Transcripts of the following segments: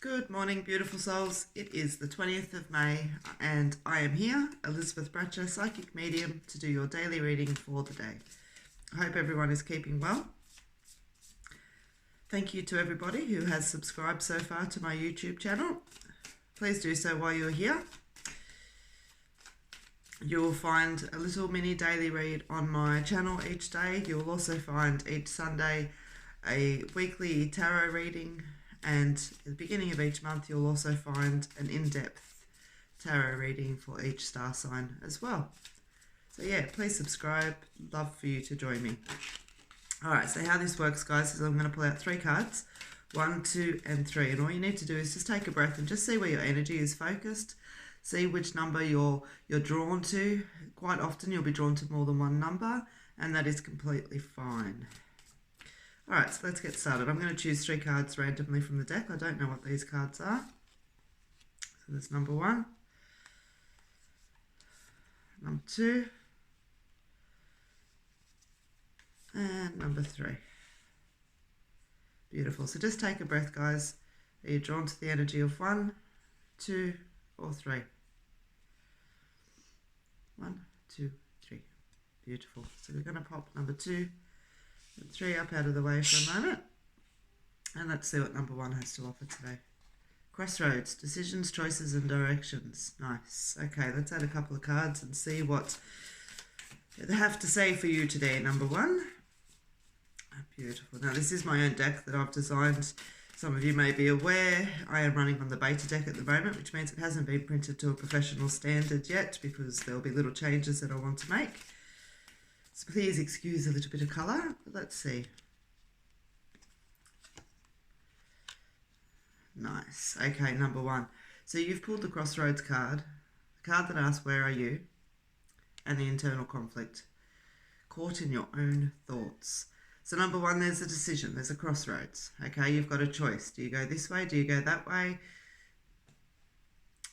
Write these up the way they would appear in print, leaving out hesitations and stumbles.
Good morning, beautiful souls. It is the 20th of May and I am here, Elizabeth Bratcher, psychic medium, to do your daily reading for the day. I hope everyone is keeping well. Thank you to everybody who has subscribed so far to my YouTube channel. Please do so while you're here. You will find a little mini daily read on my channel each day. You will also find each Sunday a weekly tarot reading, and at the beginning of each month you'll also find an in-depth tarot reading for each star sign as well. So yeah, please subscribe. Love for you to join me. Alright, so how this works, guys, is I'm going to pull out 3 cards, 1, 2 and 3, and all you need to do is just take a breath and just see where your energy is focused. See which number you're drawn to. Quite often you'll be drawn to more than one number, and that is completely fine. Alright, so let's get started. I'm going to choose 3 cards randomly from the deck. I don't know what these cards are. So there's number 1, number 2, and number 3. Beautiful. So just take a breath, guys. Are you drawn to the energy of 1, 2, or 3? 1, 2, 3. Beautiful. So we're going to pop number 2 and 3 up out of the way for a moment, and let's see what number 1 has to offer today. Crossroads, decisions, choices and directions. Nice. Okay, let's add a couple of cards and see what they have to say for you today, number 1. Beautiful. Now this is my own deck that I've designed. Some of you may be aware I am running on the beta deck at the moment, which means it hasn't been printed to a professional standard yet because there'll be little changes that I want to make. So please excuse a little bit of colour. Let's see. Nice. Okay, number 1. So you've pulled the Crossroads card, the card that asks where are you, and the internal conflict. Caught in your own thoughts. So number 1, there's a decision, there's a crossroads. Okay, you've got a choice. Do you go this way? Do you go that way?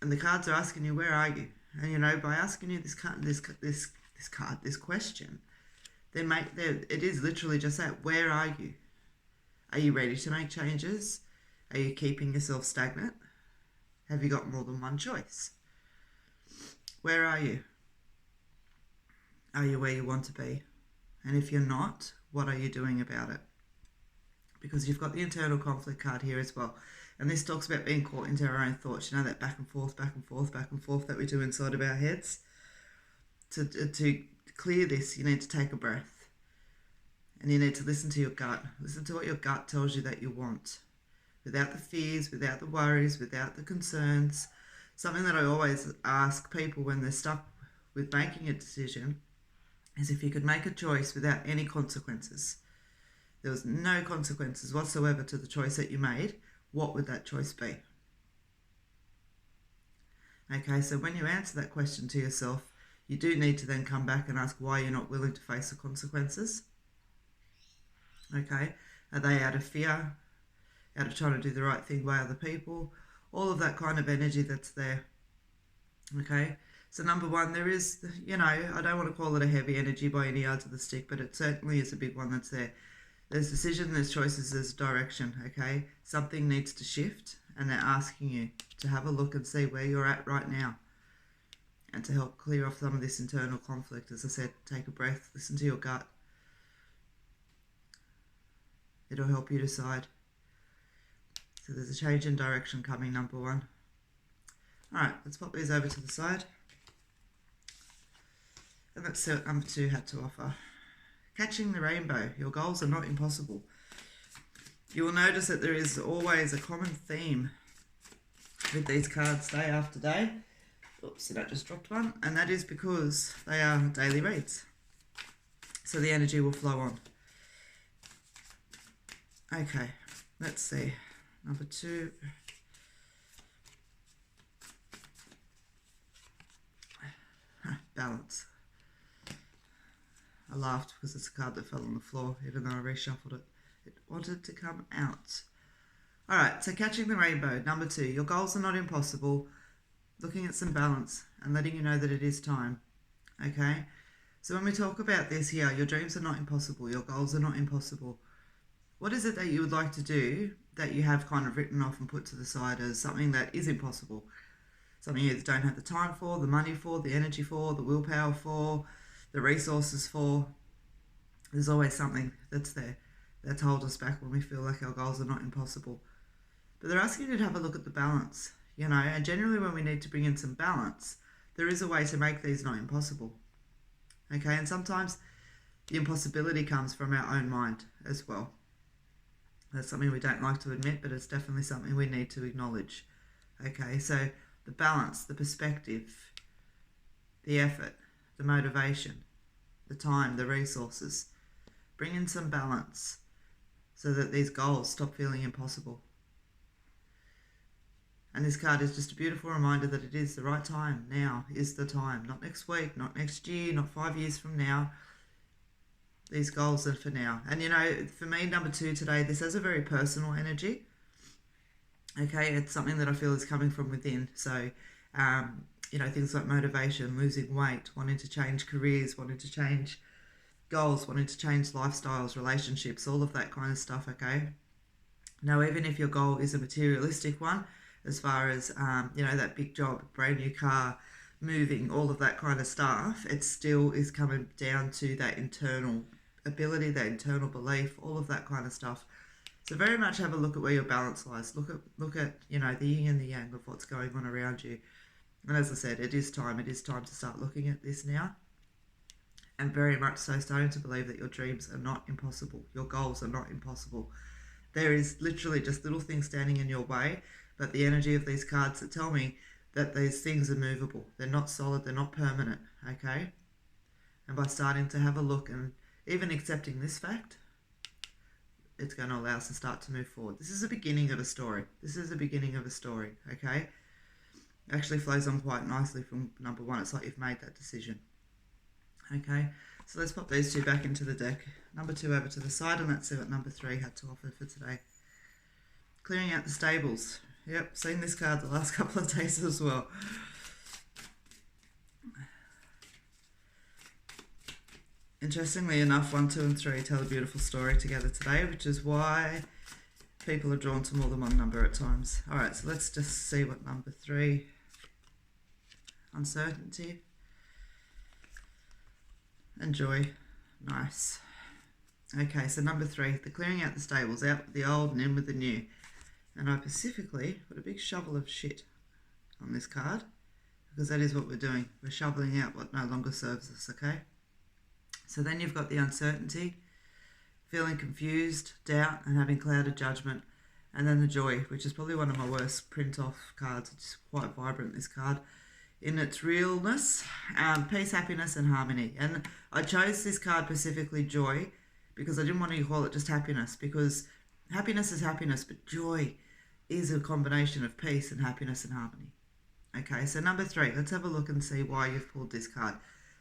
And the cards are asking you, where are you? And you know, by asking you this question, it is literally just that. Where are you? Are you ready to make changes? Are you keeping yourself stagnant? Have you got more than one choice? Where are you? Are you where you want to be? And if you're not, what are you doing about it? Because you've got the internal conflict card here as well. And this talks about being caught into our own thoughts. You know, that back and forth, back and forth, back and forth that we do inside of our heads. To clear this, you need to take a breath. And you need to listen to your gut. Listen to what your gut tells you that you want. Without the fears, without the worries, without the concerns. Something that I always ask people when they're stuck with making a decision is if you could make a choice without any consequences. There was no consequences whatsoever to the choice that you made. What would that choice be? Okay, so when you answer that question to yourself, you do need to then come back and ask why you're not willing to face the consequences. Okay, are they out of fear, out of trying to do the right thing by other people? All of that kind of energy that's there. Okay, so number 1, there is, you know, I don't want to call it a heavy energy by any yards of the stick, but it certainly is a big one that's there. There's decision, there's choices, there's direction, okay? Something needs to shift, and they're asking you to have a look and see where you're at right now. And to help clear off some of this internal conflict, as I said, take a breath, listen to your gut. It'll help you decide. So there's a change in direction coming, number 1. Alright, let's pop these over to the side. And let's see what number 2 had to offer. Catching the rainbow. Your goals are not impossible. You will notice that there is always a common theme with these cards day after day. Oops, I just dropped one. And that is because they are daily reads. So the energy will flow on. Okay, let's see. Number 2. Balance. I laughed because it's a card that fell on the floor, even though I reshuffled it. It wanted to come out. Alright, so catching the rainbow. Number 2. Your goals are not impossible. Looking at some balance and letting you know that it is time. Okay? So when we talk about this here, your dreams are not impossible. Your goals are not impossible. What is it that you would like to do that you have kind of written off and put to the side as something that is impossible, something you either don't have the time for, the money for, the energy for, the willpower for, the resources for. There's always something that's there that's holds us back when we feel like our goals are not impossible. But they're asking you to have a look at the balance, you know, and generally when we need to bring in some balance, there is a way to make these not impossible. Okay, and sometimes the impossibility comes from our own mind as well. That's something we don't like to admit, but it's definitely something we need to acknowledge. Okay, so the balance, the perspective, the effort, the motivation, the time, the resources. Bring in some balance so that these goals stop feeling impossible. And this card is just a beautiful reminder that it is the right time. Now is the time. Not next week, not next year, not 5 years from now. These goals are for now. And you know, for me, number 2 today, this has a very personal energy. Okay, it's something that I feel is coming from within. So, you know, things like motivation, losing weight, wanting to change careers, wanting to change goals, wanting to change lifestyles, relationships, all of that kind of stuff, okay? Now, even if your goal is a materialistic one, as far as, you know, that big job, brand new car, moving, all of that kind of stuff, it still is coming down to that internal ability, that internal belief, all of that kind of stuff. So very much have a look at where your balance lies. Look at, you know, the yin and the yang of what's going on around you. And as I said, it is time to start looking at this now. And very much so starting to believe that your dreams are not impossible. Your goals are not impossible. There is literally just little things standing in your way, but the energy of these cards that tell me that these things are movable. They're not solid, they're not permanent, okay? And by starting to have a look and even accepting this fact, it's going to allow us to start to move forward. This is the beginning of a story. This is the beginning of a story, okay? It actually flows on quite nicely from number 1. It's like you've made that decision. Okay, so let's pop these 2 back into the deck. Number 2 over to the side, and let's see what number 3 had to offer for today. Clearing out the stables. Yep, seen this card the last couple of days as well. Interestingly enough, 1, 2 and 3 tell a beautiful story together today, which is why people are drawn to more than one number at times. Alright, so let's just see what number 3... Uncertainty. And joy. Nice. Okay, so number 3, the clearing out the stables, out with the old and in with the new. And I specifically put a big shovel of shit on this card, because that is what we're doing. We're shoveling out what no longer serves us, okay? So then you've got the uncertainty, feeling confused, doubt, and having clouded judgment. And then the joy, which is probably one of my worst print-off cards. It's quite vibrant, this card, in its realness, peace, happiness, and harmony. And I chose this card specifically, joy, because I didn't want to call it just happiness, because happiness is happiness, but joy is a combination of peace and happiness and harmony. Okay, so number 3, let's have a look and see why you've pulled this card.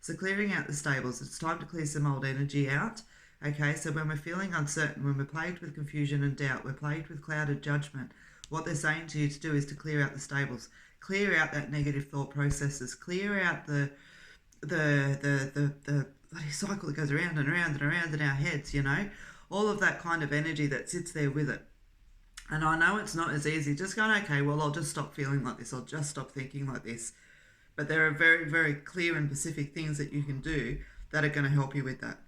So clearing out the stables, it's time to clear some old energy out. Okay, so when we're feeling uncertain, when we're plagued with confusion and doubt, we're plagued with clouded judgment, what they're saying to you to do is to clear out the stables. Clear out that negative thought processes. Clear out the bloody cycle that goes around and around and around in our heads, you know? All of that kind of energy that sits there with it. And I know it's not as easy. Just going, okay, well, I'll just stop feeling like this. I'll just stop thinking like this. But there are very, very clear and specific things that you can do that are going to help you with that.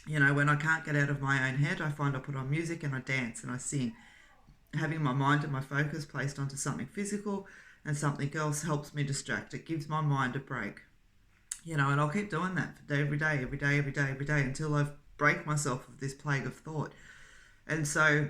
You know, when I can't get out of my own head, I find I put on music and I dance and I sing. Having my mind and my focus placed onto something physical and something else helps me distract. It gives my mind a break. You know, and I'll keep doing that every day until I break myself of this plague of thought. And so,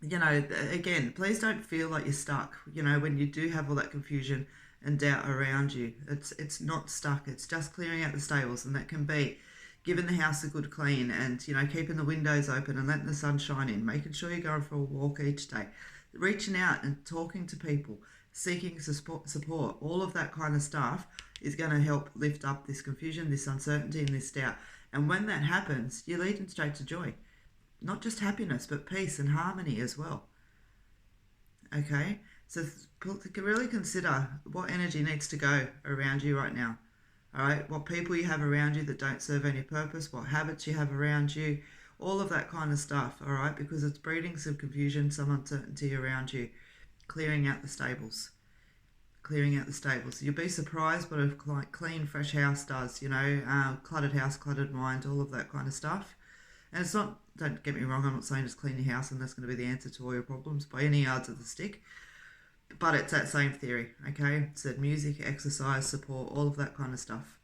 you know, again, please don't feel like you're stuck. You know, when you do have all that confusion and doubt around you, it's not stuck. It's just clearing out the stables, and that can be giving the house a good clean and, you know, keeping the windows open and letting the sun shine in, making sure you're going for a walk each day, reaching out and talking to people, seeking support, all of that kind of stuff is going to help lift up this confusion, this uncertainty, and this doubt. And when that happens, you're leading straight to joy. Not just happiness, but peace and harmony as well. Okay? So really consider what energy needs to go around you right now. All right? What people you have around you that don't serve any purpose, what habits you have around you, all of that kind of stuff, all right, because it's breeding some confusion, some uncertainty around you. Clearing out the stables. Clearing out the stables. You'll be surprised what a clean, fresh house does, you know, cluttered house, cluttered mind, all of that kind of stuff. And it's not, don't get me wrong, I'm not saying just clean your house and that's going to be the answer to all your problems by any yards of the stick. But it's that same theory, okay? It's that music, exercise, support, all of that kind of stuff.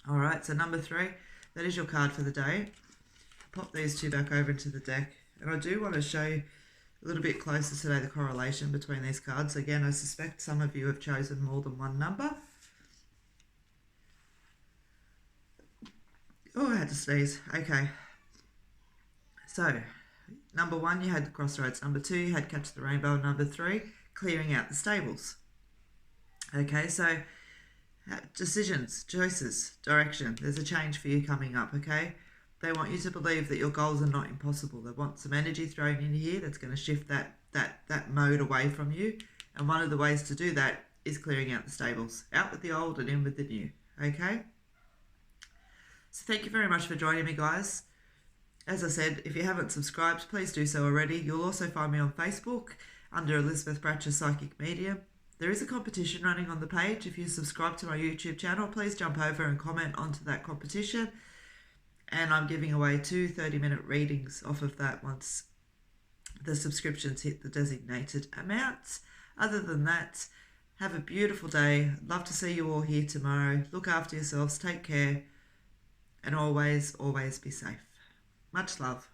All right, so number 3, that is your card for the day. Pop these 2 back over into the deck. And I do want to show you a little bit closer today the correlation between these cards. Again, I suspect some of you have chosen more than one number. Oh, I had to sneeze. Okay. So, number 1, you had the crossroads. Number 2, you had catch the rainbow. Number 3, clearing out the stables. Okay, so decisions, choices, direction. There's a change for you coming up, okay? They want you to believe that your goals are not impossible. They want some energy thrown in here that's going to shift that mode away from you. And one of the ways to do that is clearing out the stables. Out with the old and in with the new, okay? So thank you very much for joining me, guys. As I said, if you haven't subscribed, please do so already. You'll also find me on Facebook under Elizabeth Bratcher Psychic Medium. There is a competition running on the page. If you subscribe to my YouTube channel, please jump over and comment onto that competition. And I'm giving away 2 30-minute readings off of that once the subscriptions hit the designated amounts. Other than that, have a beautiful day. Love to see you all here tomorrow. Look after yourselves, take care, and always, always be safe. Much love.